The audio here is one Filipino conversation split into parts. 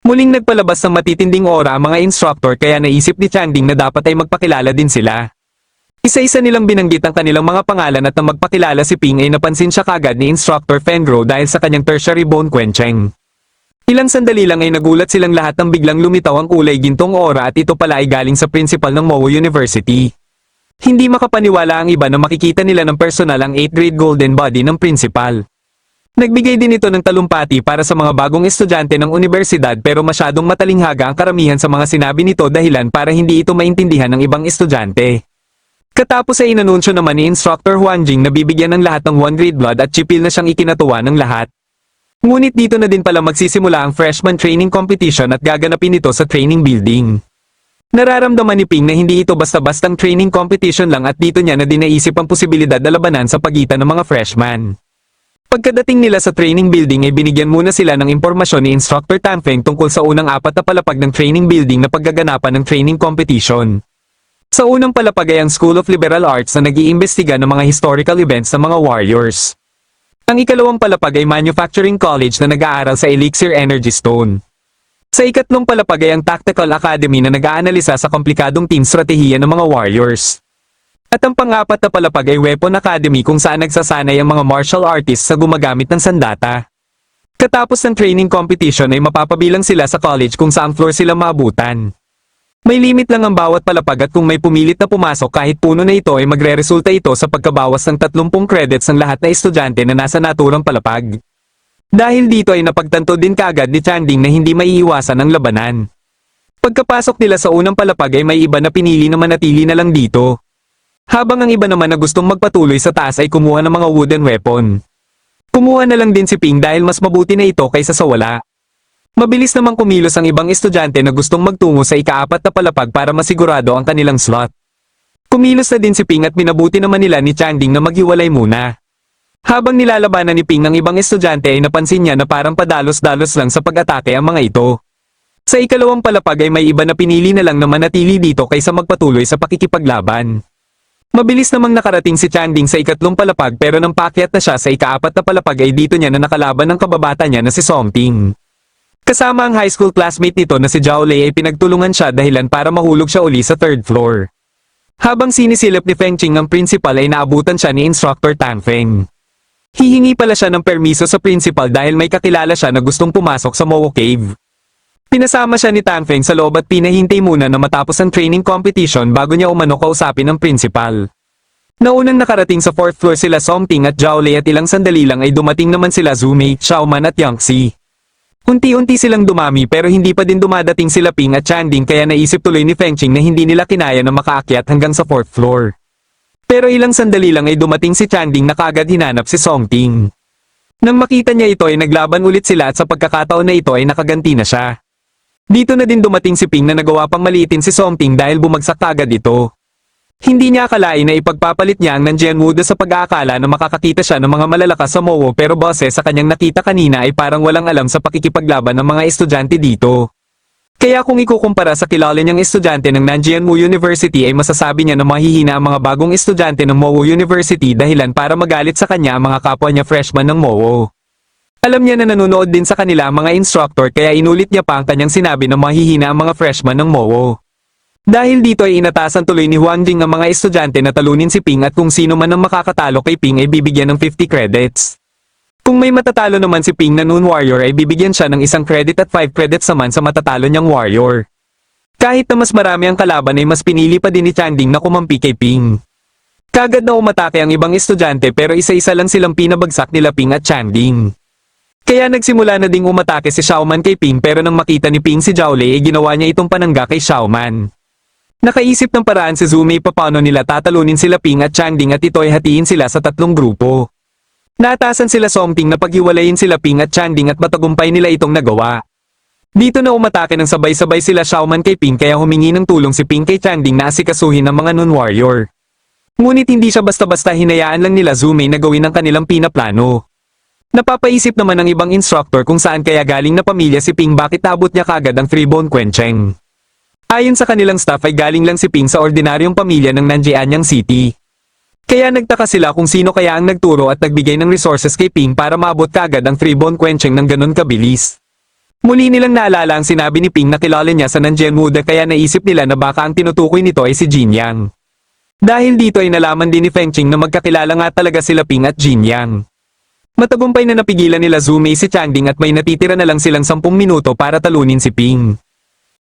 Muling nagpalabas ng matitinding aura ang mga instructor kaya naisip ni Chanding na dapat ay magpakilala din sila. Isa-isa nilang binanggit ang kanilang mga pangalan at nang magpakilala si Ping ay napansin siya kagad ni Instructor Fengro dahil sa kanyang tertiary bone quenching. Ilang sandali lang ay nagulat silang lahat nang biglang lumitaw ang kulay gintong aura at ito pala ay galing sa principal ng Mowo University. Hindi makapaniwala ang iba na makikita nila ng personal ang 8th grade golden body ng principal. Nagbigay din ito ng talumpati para sa mga bagong estudyante ng universidad pero masyadong matalinghaga ang karamihan sa mga sinabi nito dahilan para hindi ito maintindihan ng ibang estudyante. Katapos ay inanunsyo naman ni Instructor Huanjing na bibigyan ng lahat ng 1 grade blood at chipil na siyang ikinatuwa ng lahat. Ngunit dito na din pala magsisimula ang freshman training competition at gaganapin ito sa training building. Nararamdaman ni Ping na hindi ito basta-bastang training competition lang at dito niya na din naisip ang posibilidad na labanan sa pagitan ng mga freshman. Pagkadating nila sa training building ay binigyan muna sila ng impormasyon ni Instructor Tanfeng tungkol sa unang 4 na palapag ng training building na paggaganapan ng training competition. Sa unang palapag ay ang School of Liberal Arts na nag-iimbestiga ng mga historical events ng mga warriors. Ang ikalawang palapag ay Manufacturing College na nag-aaral sa Elixir Energy Stone. Sa ikatlong palapag ay ang Tactical Academy na nag-aanalisa sa komplikadong team strategiya ng mga warriors. At ang pang-apat na palapag ay Weapon Academy kung saan nagsasanay ang mga martial artists sa gumagamit ng sandata. Katapos ng training competition ay mapapabilang sila sa college kung saang floor sila maabutan. May limit lang ang bawat palapag at kung may pumilit na pumasok kahit puno na ito ay magre-resulta ito sa pagkabawas ng 30 credits ng lahat na estudyante na nasa naturang palapag. Dahil dito ay napagtanto din kaagad ni Chanding na hindi maiiwasan ang labanan. Pagkapasok nila sa unang palapag ay may iba na pinili na manatili na lang dito. Habang ang iba naman na gustong magpatuloy sa taas ay kumuha ng mga wooden weapon. Kumuha na lang din si Ping dahil mas mabuti na ito kaysa sa wala. Mabilis namang kumilos ang ibang estudyante na gustong magtungo sa ika-4 na palapag para masigurado ang kanilang slot. Kumilos na din si Ping at minabuti naman nila ni Chanding na maghiwalay muna. Habang nilalabanan ni Ping ng ibang estudyante ay napansin niya na parang padalos-dalos lang sa pag-atake ang mga ito. Sa ikalawang palapag ay may iba na pinili na lang na manatili dito kaysa magpatuloy sa pakikipaglaban. Mabilis namang nakarating si Chanding sa ikatlong palapag pero nang paakyat na siya sa ika-4 na palapag ay dito niya na nakalaban ng kababata niya na si Songting. Kasama ang high school classmate nito na si Zhao Lei ay pinagtulungan siya dahilan para mahulog siya uli sa 3rd floor. Habang sinisilip ni Feng Qing ang principal ay naabutan siya ni Instructor Tang Feng. Hihingi pala siya ng permiso sa principal dahil may kakilala siya na gustong pumasok sa Mowo Cave. Pinasama siya ni Tang Feng sa loob at pinahintay muna na matapos ang training competition bago niya umano kausapin ang principal. Naunang nakarating sa 4th floor sila Songting at Zhao Lei at ilang sandali lang ay dumating naman sila Zumei, Xiaoman at Yangxi. Unti-unti silang dumami pero hindi pa din dumadating sila Ping at Chanding kaya naisip tuloy ni Feng Qing na hindi nila kinaya na makaakyat hanggang sa 4th floor. Pero ilang sandali lang ay dumating si Chanding na kaagad hinanap si Songting. Nang makita niya ito ay naglaban ulit sila at sa pagkakataon na ito ay nakaganti na siya. Dito na din dumating si Ping na nagawa pang maliitin si Songting dahil bumagsak kaagad ito. Hindi niya akalain na ipagpapalit niya ang Nanjian Wuda sa pag-aakala na makakakita siya ng mga malalakas sa Mowo pero base sa kanyang nakita kanina ay parang walang alam sa pakikipaglaban ng mga estudyante dito. Kaya kung ikukumpara sa kilala niyang estudyante ng Nanjian Wu University ay masasabi niya na mahihina ang mga bagong estudyante ng Mowo University dahilan para magalit sa kanya ang mga kapwa niya freshman ng Mowo. Alam niya na nanonood din sa kanila ang mga instructor kaya inulit niya pa ang kanyang sinabi na mahihina ang mga freshman ng Mowo. Dahil dito ay inatasan tuloy ni Huang Jing ang mga estudyante na talunin si Ping at kung sino man ang makakatalo kay Ping ay bibigyan ng 50 credits. Kung may matatalo naman si Ping na Noon Warrior ay bibigyan siya ng 1 credit at 5 credits naman sa matatalo niyang Warrior. Kahit na mas marami ang kalaban ay mas pinili pa din ni Chanding na kumampi kay Ping. Kagad na umatake ang ibang estudyante pero isa-isa lang silang pinabagsak nila Ping at Chanding. Kaya nagsimula na ding umatake si Xiaoman kay Ping pero nang makita ni Ping si Zhao Lei ay ginawa niya itong panangga kay Xiaoman. Nakaisip ng paraan si Zumei paano nila tatalunin sila Ping at Chanding at ito ay hatiin sila sa 3 grupo. Naatasan sila Songting na paghiwalayin sila Ping at Chanding at matagumpay nila itong nagawa. Dito na umatake ng sabay-sabay sila Xiaoman kay Ping kaya humingi ng tulong si Ping kay Chanding na asikasuhin ng mga Noon Warrior. Ngunit hindi siya basta-basta hinayaan lang nila Zumei na gawin ang kanilang pinaplano. Napapaisip naman ng ibang instructor kung saan kaya galing na pamilya si Ping bakit abot niya kagad ang 3-bone quenching. Ayon sa kanilang staff ay galing lang si Ping sa ordinaryong pamilya ng Nanjianyang City. Kaya nagtaka sila kung sino kaya ang nagturo at nagbigay ng resources kay Ping para maabot kagad ang 3-bone quenching ng ganun kabilis. Muli nilang naalala ang sinabi ni Ping na kilala niya sa Nanjian Muda kaya naisip nila na baka ang tinutukoy nito ay si Jin Yang. Dahil dito ay nalaman din ni Feng Qing na magkakilala nga talaga sila Ping at Jin Yang. Matagumpay na napigilan nila Zhu Mei si Changding at may natitira na lang silang 10 minuto para talunin si Ping.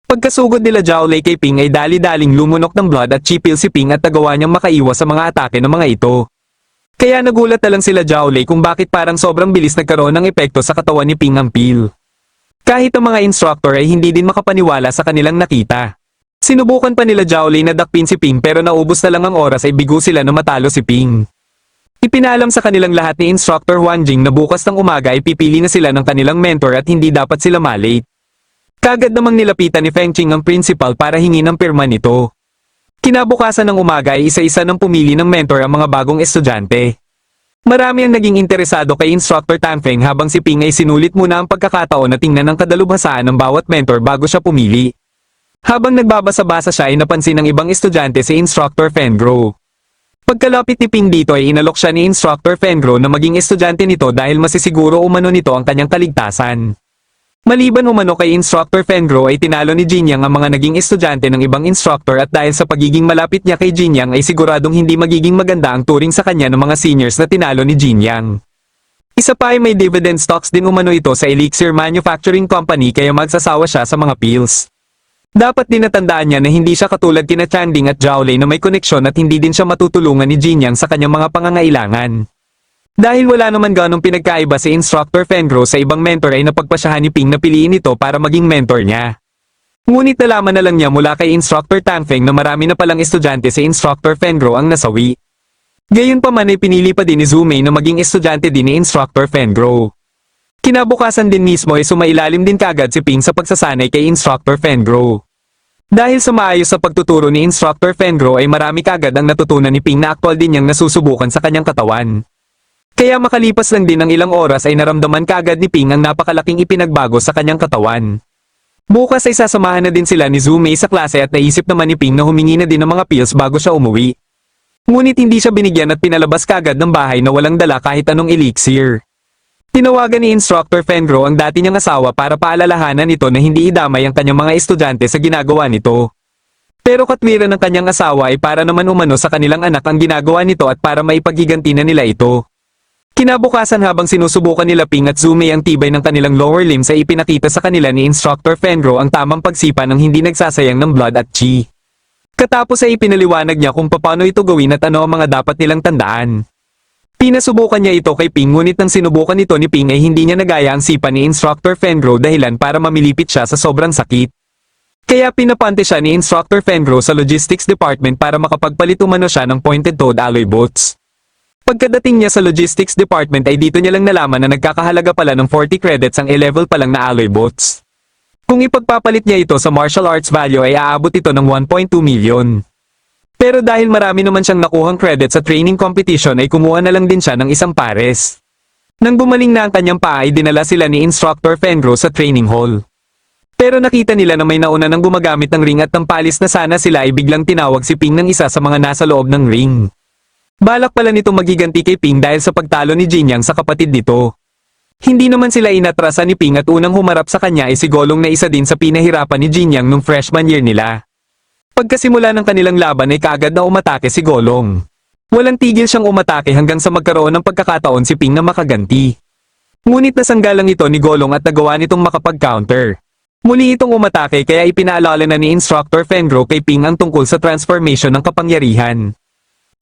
Pagkasugod nila Zhao Lei kay Ping ay dali-daling lumunok ng blood at chipil si Ping at nagawa niyang makaiwas sa mga atake ng mga ito. Kaya nagulat na lang sila Zhao Lei kung bakit parang sobrang bilis nagkaroon ng epekto sa katawan ni Ping ang pil. Kahit ang mga instructor ay hindi din makapaniwala sa kanilang nakita. Sinubukan pa nila Zhao Lei na dakpin si Ping pero naubos na lang ang oras ay bigo sila na matalo si Ping. Ipinalam sa kanilang lahat ni Instructor Huan Jing na bukas ng umaga ay pipili na sila ng kanilang mentor at hindi dapat sila malate. Kagad namang nilapitan ni Feng Qing ang principal para hingin ang pirma nito. Kinabukasan ng umaga ay isa-isa nang pumili ng mentor ang mga bagong estudyante. Marami ang naging interesado kay Instructor Tan Feng habang si Ping ay sinulit muna ang pagkakataon na tingnan ang kadalubhasaan ng bawat mentor bago siya pumili. Habang nagbabasa-basa siya ay napansin ng ibang estudyante si Instructor Fengro. Pagkalapit ni Ping dito ay inalok siya ni Instructor Fengro na maging estudyante nito dahil masisiguro umano nito ang kanyang kaligtasan. Maliban umano kay Instructor Fengro ay tinalo ni Jinyang ang mga naging estudyante ng ibang instructor at dahil sa pagiging malapit niya kay Jinyang ay siguradong hindi magiging maganda ang turing sa kanya ng mga seniors na tinalo ni Jinyang. Isa pa ay may dividend stocks din umano ito sa Elixir Manufacturing Company kaya magsasawa siya sa mga pills. Dapat din natandaan niya na hindi siya katulad kina Changding at Zhao Lei na may koneksyon at hindi din siya matutulungan ni Jinyang sa kanyang mga pangangailangan. Dahil wala naman ganong pinagkaiba si Instructor Fengro sa ibang mentor ay napagpasyahan ni Ping na piliin ito para maging mentor niya. Ngunit nalaman na lang niya mula kay Instructor Tan Feng na marami na palang estudyante si Instructor Fengro ang nasawi. Gayunpaman ay pinili pa din ni Zhu Mei na maging estudyante din ni Instructor Fengro. Kinabukasan din mismo ay sumailalim din kagad si Ping sa pagsasanay kay Instructor Fengro. Dahil sa maayos sa pagtuturo ni Instructor Fengro ay marami kagad ang natutunan ni Ping na aktwal din niyang nasusubukan sa kanyang katawan. Kaya makalipas lang din ng ilang oras ay naramdaman kagad ni Ping ang napakalaking ipinagbago sa kanyang katawan. Bukas ay sasamahan na din sila ni Zhu Mei sa klase at naisip naman ni Ping na humingi na din ng mga pills bago siya umuwi. Ngunit hindi siya binigyan at pinalabas kagad ng bahay na walang dala kahit anong elixir. Tinawagan ni Instructor Fengro ang dati niyang asawa para paalalahanan nito na hindi idamay ang kanyang mga estudyante sa ginagawa nito. Pero katwiran ng kanyang asawa ay para naman umano sa kanilang anak ang ginagawa nito at para maipagiganti na nila ito. Kinabukasan habang sinusubukan nila Ping at Zhu Mei ang tibay ng kanilang lower limbs ay ipinakita sa kanila ni Instructor Fengro ang tamang pagsipa ng hindi nagsasayang ng blood at chi. Katapos ay ipinaliwanag niya kung paano ito gawin at ano ang mga dapat nilang tandaan. Pinasubukan niya ito kay Ping ngunit nang sinubukan ito ni Ping ay hindi niya nagaya ang sipa ni Instructor Fengro dahilan para mamilipit siya sa sobrang sakit. Kaya pinapante siya ni Instructor Fengro sa Logistics Department para makapagpalit umano siya ng pointed toed alloy boats. Pagkadating niya sa Logistics Department ay dito niya lang nalaman na nagkakahalaga pala ng 40 credits ang A-level pa lang na alloy boats. Kung ipagpapalit niya ito sa martial arts value ay aabot ito ng 1.2 million. Pero dahil marami naman siyang nakuhang credit sa training competition ay kumuha na lang din siya ng isang pares. Nang gumaling na ang kanyang paa ay dinala sila ni Instructor Fengro sa training hall. Pero nakita nila na may nauna nang gumagamit ng ring at ng palis na sana sila ay biglang tinawag si Ping ng isa sa mga nasa loob ng ring. Balak pala nito magiganti kay Ping dahil sa pagtalo ni Jinyang sa kapatid nito. Hindi naman sila inatrasan ni Ping at unang humarap sa kanya ay si Golong na isa din sa pinahirapan ni Jinyang nung freshman year nila. Pagkasimula ng kanilang laban ay kaagad na umatake si Golong. Walang tigil siyang umatake hanggang sa magkaroon ng pagkakataon si Ping na makaganti. Ngunit nasanggalang ito ni Golong at nagawa nitong makapag-counter. Muli itong umatake kaya ipinaalala na ni Instructor Fengro kay Ping ang tungkol sa transformation ng kapangyarihan.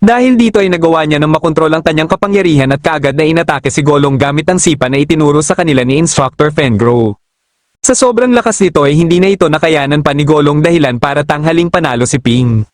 Dahil dito ay nagawa niya ng makontrol ang kanyang kapangyarihan at kaagad na inatake si Golong gamit ang sipa na itinuro sa kanila ni Instructor Fengro. Sa sobrang lakas nito ay hindi na ito nakayanan pa ni Golong dahilan para tanghaling panalo si Ping.